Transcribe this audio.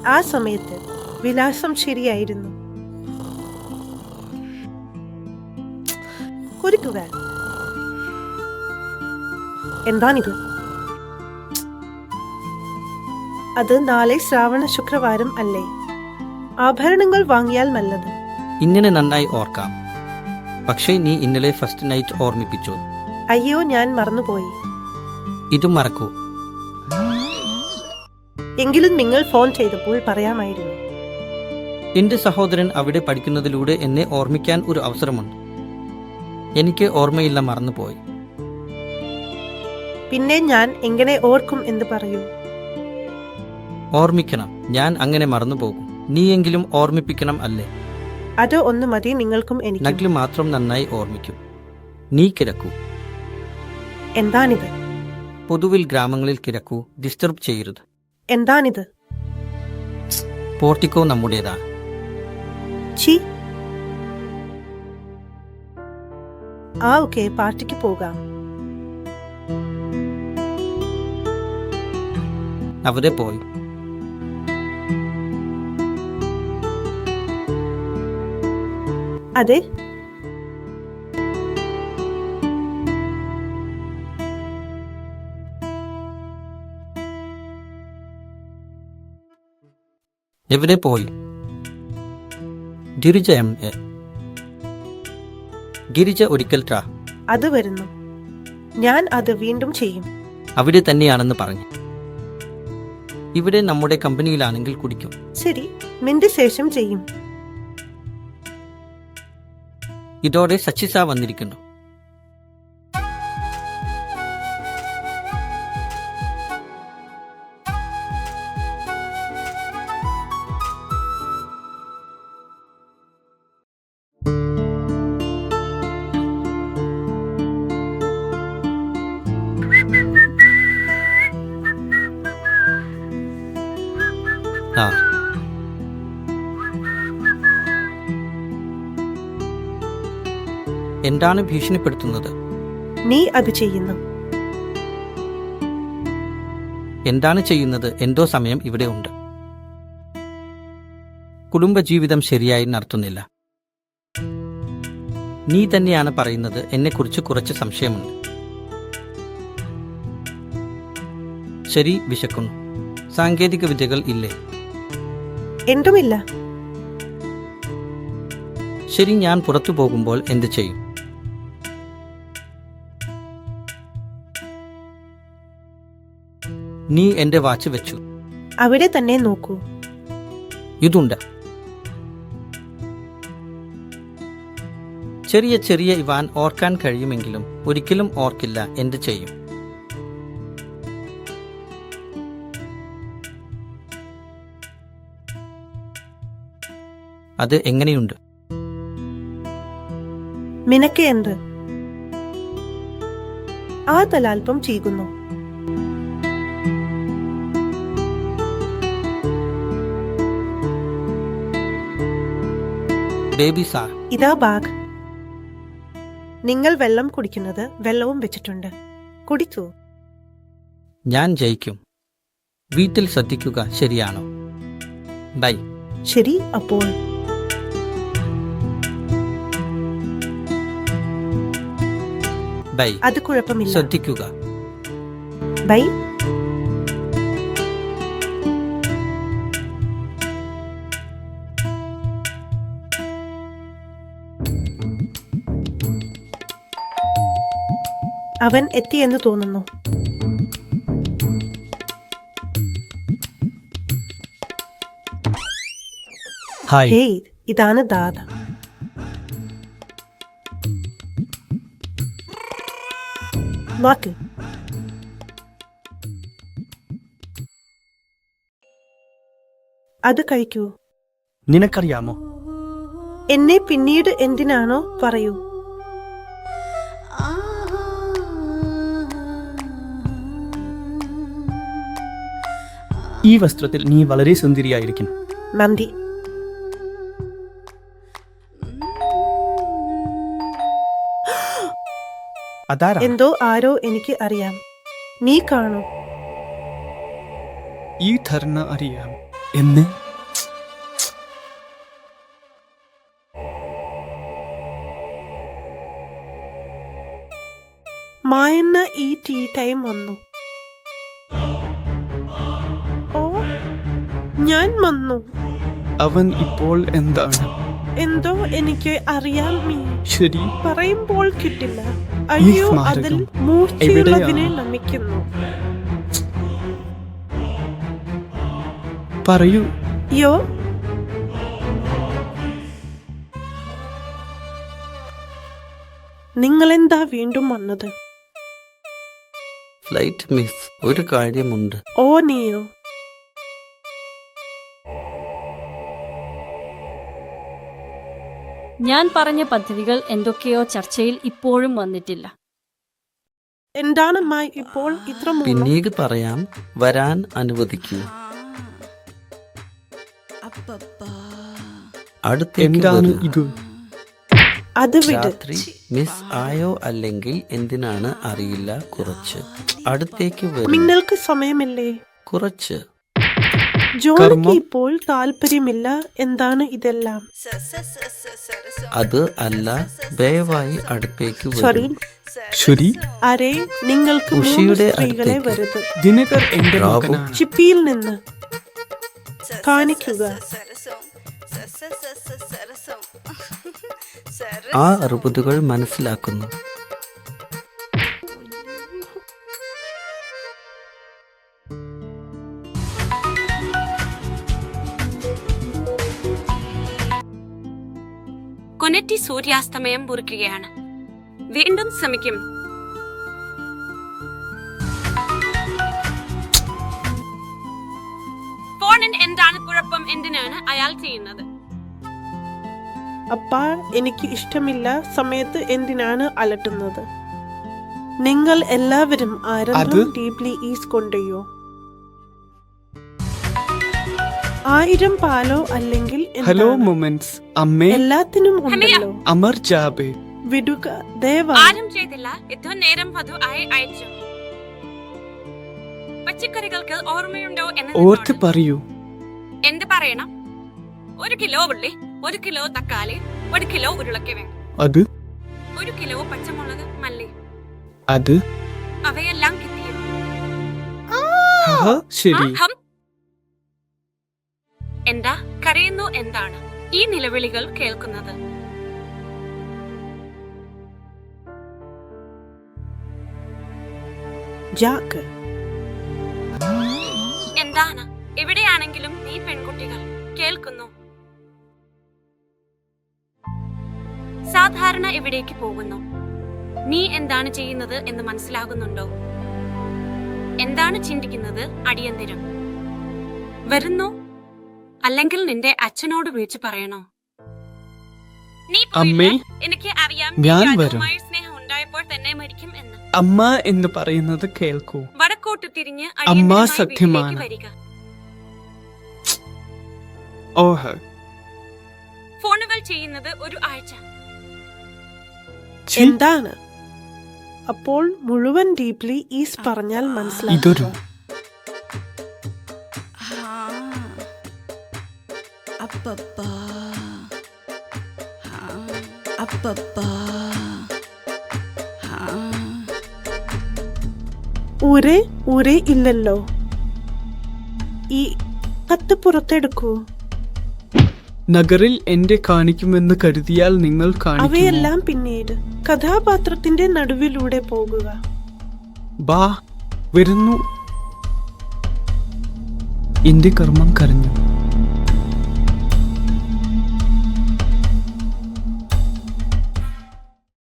ആ സമയത്ത് വിലാസം ശരിയായിരുന്നു. കുറിക്കുക. എന്താണിത്? അത് നാളെ ശ്രാവണ ശുക്രവാരം അല്ലേ? ആഭരണങ്ങൾ വാങ്ങിയാൽ നല്ലത്. ഇങ്ങനെ നന്നായി ഓർക്കാം. പക്ഷേ നീ ഇന്നലെ ഫസ്റ്റ് നൈറ്റ് ഓർമ്മിപ്പിച്ചു. അയ്യോ, ഞാൻ മറന്നുപോയി. ഇതും മറക്കൂ. എങ്കിലും നിങ്ങൾ ഫോൺ ചെയ്തപ്പോൾ പറയാമായിരുന്നു. എന്റെ സഹോദരൻ അവിടെ പഠിക്കുന്നതിലൂടെ എന്നെ ഓർമ്മിക്കാൻ ഒരു അവസരമുണ്ട്. എനിക്ക് ഓർമ്മയില്ല, മറന്നുപോയി. പിന്നെ ഞാൻ എങ്ങനെ ഓർക്കും എന്ന് പറയൂ. ഓർമ്മിക്കണം. ഞാൻ അങ്ങനെ മറന്നുപോകും. നീയെങ്കിലും ഓർമ്മിപ്പിക്കണം അല്ലേ? അത് ഒന്ന് മതി നിങ്ങൾക്കും എനിക്കും. നഗ്ല് മാത്രം നന്നായി ഓർമ്മിക്കും. നീ കിടക്കൂ. എന്താണിത്? പൊതുവിൽ ഗ്രാമങ്ങളിൽ കിടക്കൂ. ഡിസ്റ്റർബ് ചെയ്യരുത്. എന്താണിത്? പോർട്ടിക്കോ നമ്മുടേതാണ്. ചി. ഓക്കെ, പാർട്ടിക്ക് പോകാം. അവിടെ പോയി. അതെ. എവിടെ പോയി? ഗിരിജ ഗിരിജ ഒരിക്കൽ ട്രാ. അത് വരുന്നു. ഞാൻ അത് വീണ്ടും ചെയ്യും. അവിടെ തന്നെയാണെന്ന് പറഞ്ഞു. ഇവിടെ നമ്മുടെ കമ്പനിയിലാണെങ്കിൽ കുടിക്കും. ശരി, മിന്റ് ശേഷം ചെയ്യും. ഇതോടെ സച്ചിസ വന്നിരിക്കുന്നു. എന്താണ് ഭീഷണിപ്പെടുത്തുന്നത്? നീ അത് ചെയ്യുന്നു. എന്താണ് ചെയ്യുന്നത്? എന്തോ സമയം ഇവിടെ ഉണ്ട്. കുടുംബജീവിതം ശരിയായി നടത്തുന്നില്ല. നീ തന്നെയാണ് പറയുന്നത്. എന്നെക്കുറിച്ച് കുറച്ച് സംശയമുണ്ട്. ശരി, വിശക്കുന്നു. സാങ്കേതിക വിദ്യകൾ ഇല്ലേ? എന്തുമില്ല. ശരി, ഞാൻ പുറത്തു പോകുമ്പോൾ എന്ത് ചെയ്യും? നീ എന്റെ വാച്ച് വെച്ചു. അവിടെ തന്നെ നോക്കൂ. ഇതുണ്ട്. ചെറിയ ചെറിയ ഇവാൻ ഓർക്കാൻ കഴിയുമെങ്കിലും ഒരിക്കലും ഓർക്കില്ല. എന്ത് ചെയ്യും? അത് എങ്ങനെയുണ്ട്? നിനക്ക് എന്ത്? ആ തലാൽപ്പം ചെയ്യുന്നു. ബേബി സാർ, ഇതാ ബാഗ്. നിങ്ങൾ വെള്ളം കുടിക്കുന്നത് വെള്ളവും വെച്ചിട്ടുണ്ട്. കുടിക്കൂ. ഞാൻ ജയിക്കും. വീട്ടിൽ ശ്രദ്ധിക്കുക, ശരിയാണോ? ബൈ. ശരി, അപ്പോൾ ബൈ. അത് കുഴപ്പമില്ല. ശ്രദ്ധിക്കുക. ബൈ. അവൻ എത്തിയെന്ന് തോന്നുന്നു. ഹായ്. ഹേയ്, ഇതാണ് ദാദ. നോക്ക്. അത് കഴിക്കൂ. നിനക്കറിയാമോ? എന്നെ പിന്നീട് എന്തിനാണോ പറയൂ. ഈ വസ്ത്രത്തിൽ നീ വളരെ സുന്ദരിയായിരിക്കും. നന്ദി. അതാരാ? എന്തോ ആരോ എനിക്ക് അറിയാം. നീ കാണൂ. ഈ ധർണ അറിയാം. എന്ന് മായന്ന ഈ ടീ ടൈം വന്നു. ഓ, ഞാൻ വന്നു. അവൻ ഇപ്പോൾ എന്താണ്? എന്തോ എനിക്ക് അറിയാം മീ. ശരി, പറയുമ്പോൾ കിട്ടില്ല. അയ്യോ, സ്മാരകം അതിൽ മൂർച്ചയുള്ളതിനെ എവിടെയാണ്? നമിക്കുന്നു. പറയൂ. യോ, നിങ്ങളെന്താ വീണ്ടും വന്നത്? ഫ്ലൈറ്റ് മിസ്, ഒരു കാര്യമുണ്ട്. ഓ, നീയോ? ഞാൻ പറഞ്ഞ പദ്ധതികൾ എന്തൊക്കെയോ ചർച്ചയിൽ ഇപ്പോഴും വന്നിട്ടില്ല. എന്താണമ്മ ഇപ്പോൾ ഇത്ര മൂലം? പിന്നീട് പറയാം, വരാൻ അനുവദിക്കൂ. അടുത്തേക്ക് എന്താണ് വരൂ. ഇത്? അത് വിട്. രാത്രി മിസ് ആയോ അല്ലെങ്കിൽ എന്തിനാണ് അറിയില്ല. കുറച്ച് അടുത്തേക്ക് വരും. നിങ്ങൾക്ക് സമയമില്ലേ? കുറച്ച് ജോലിക്ക് കർമ്മം. ഇപ്പോൾ താല്പര്യമില്ല. എന്താണ് ഇതെല്ലാം? അത് അല്ല, ദയവായി അടുത്തേക്ക് സോറി, വരും. ശരി, അരേ, നിങ്ങൾക്ക് മൂന്ന് ഉഷിയുടെ സ്ത്രീകളെ അടുത്തേക്ക്. വരുത്. ദിനകർ എന്റെ ബ്രാവോ. മകനാണ്. ചിപ്പിയിൽ നിന്ന് കാണിക്കുക. ആ അറുപതുകൾ മനസ്സിലാക്കുന്നു. കൊനെറ്റി സൂര്യാസ്തമയം കുറിക്കുകയാണ്. വീണ്ടും ശ്രമിക്കും. ഫോണിൽ എന്താണ് കുഴപ്പം? എന്തിനാണ് അയാൾ ചെയ്യുന്നത്? അപ്പാ, എനിക്ക് ഇഷ്ടമില്ല. സമയത്ത് എന്തിനാണ് അലട്ടുന്നത്? നിങ്ങൾ എല്ലാവരും ആരംഭം അത്- ഡീപ്ലി ഈസ് കൊണ്ടുയോ? 1000 പാലോ അല്ലെങ്കിൽ ഹലോ എന്താണ്? മൊമെന്റ്സ്. അമ്മേ, എല്ലാത്തിനും ഉണ്ടല്ലോ. അമർ ജാബേ. വിടുക ദയവാ. ആരും ചെയ്തില്ല. ഇത്ര നേരം വധു ആയി അയച്ചു. പച്ചക്കറികൾക്ക് ഓർമ്മയുണ്ടോ എന്ന് ഓർത്ത് നിന്നോട്. പറയൂ. എന്ത് പറയണം? 1 കിലോ ഉള്ളി, 1 കിലോ തക്കാളി, 1 കിലോ ഉരുളക്കിഴങ്ങ്, അത് 1 കിലോ പച്ചമുളക്, മല്ലി. അത് അവയെല്ലാം കിട്ടിയോ? ഹ, ശരി. ഹം. എന്താ കരയുന്നു? എന്താണ് ഈ നിലവിളികൾ കേൾക്കുന്നത്? ജാക്ക്, എന്താണ്? എവിടെയാണെങ്കിലും നീ പെൺകുട്ടികൾ കേൾക്കുന്നു. സാധാരണ എവിടേക്ക് പോകുന്നു? നീ എന്താണ് ചെയ്യുന്നത് എന്ന് മനസ്സിലാകുന്നുണ്ടോ? എന്താണ് ചിന്തിക്കുന്നത്? അടിയന്തിരം വരുന്നു, അല്ലെങ്കിൽ നിന്റെ അച്ഛനോട് വിളിച്ചു പറയണോ? നീ പോയില്ല. അമ്മേ, എനിക്ക് അറിയാം, ഞാൻ നീ വരും. രാജകുമാരി സ്നേഹം ഉണ്ടായപ്പോൾ തന്നെ മരിക്കും എന്ന്. അമ്മ എന്ന് പറയുന്നത് കേൾക്കൂ. വടക്കോട്ട് തിരിഞ്ഞ് അമ്മ അടിയന്തിരമായി സത്യമാണ്. വീട്ടിലേക്ക് വരിക. ഓഹ്, ഫോണുകൾ ചെയ്യുന്നത് 1 ആഴ്ച. ഛി, എന്താണ്? അപ്പോൾ മുഴുവൻ ഡീപ്ലി ഈസ് പറഞ്ഞാൽ ഇതൊരു മനസ്സിലാക്കുക. ഊരെ ഇല്ലല്ലോ. ഈ കത്ത് പുറത്തെടുക്കൂ. നഗറിൽ എന്റെ കാണിക്കുമെന്ന് കരുതിയാൽ നിങ്ങൾ കാണിക്കുമോ? അവയെല്ലാം പിന്നീട്. കഥാപാത്രത്തിന്റെ നടുവിലൂടെ പോകുക. ബാ, വരുന്നു. എന്റെ കർമ്മം കരഞ്ഞു.